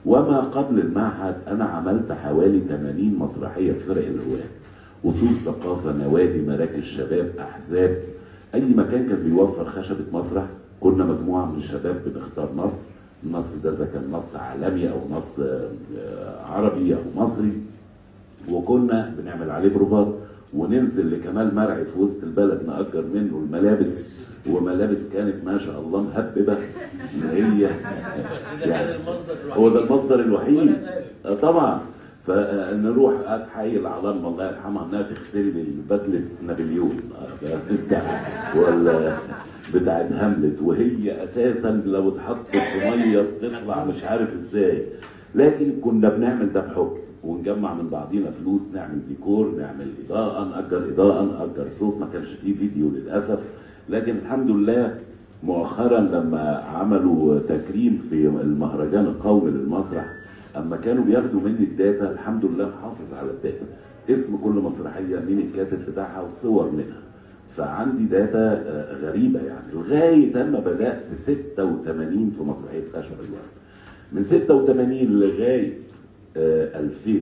وما قبل المعهد انا عملت حوالي 80 مسرحيه في فرق الهواة، وصول ثقافه، نوادي، مراكز شباب، احزاب، اي مكان كان بيوفر خشبه مسرح كنا مجموعه من الشباب بنختار نص، النص ده اذا كان نص عالمي او نص عربي او مصري، وكنا بنعمل عليه بروفات وننزل لكمال مرعي في وسط البلد نأجر منه الملابس، وملابس كانت ما شاء الله مهببه هي بس ده كان المصدر الوحيد، هو ده المصدر الوحيد طبعا. فنروح اتحايل العلام الله يرحمها انها تغسل لي بدله نابليون ولا بتاعت هاملت، وهي اساسا لو اتحطت في ميه بتطلع مش عارف ازاي، لكن كنا بنعمل ده بحب ونجمع من بعضينا فلوس، نعمل ديكور، نعمل اضاءه، نأجر صوت، ما كانش فيه فيديو للاسف. لكن الحمد لله مؤخرا لما عملوا تكريم في المهرجان القومي للمسرح، اما كانوا بياخدوا مني الداتا الحمد لله محافظ على الداتا، اسم كل مسرحيه، مين الكاتب بتاعها، وصور منها. فعندي داتا غريبه يعني، لغايه اما بدات 86 في مسرحيه خشب الورد، من 86 لغايه 2000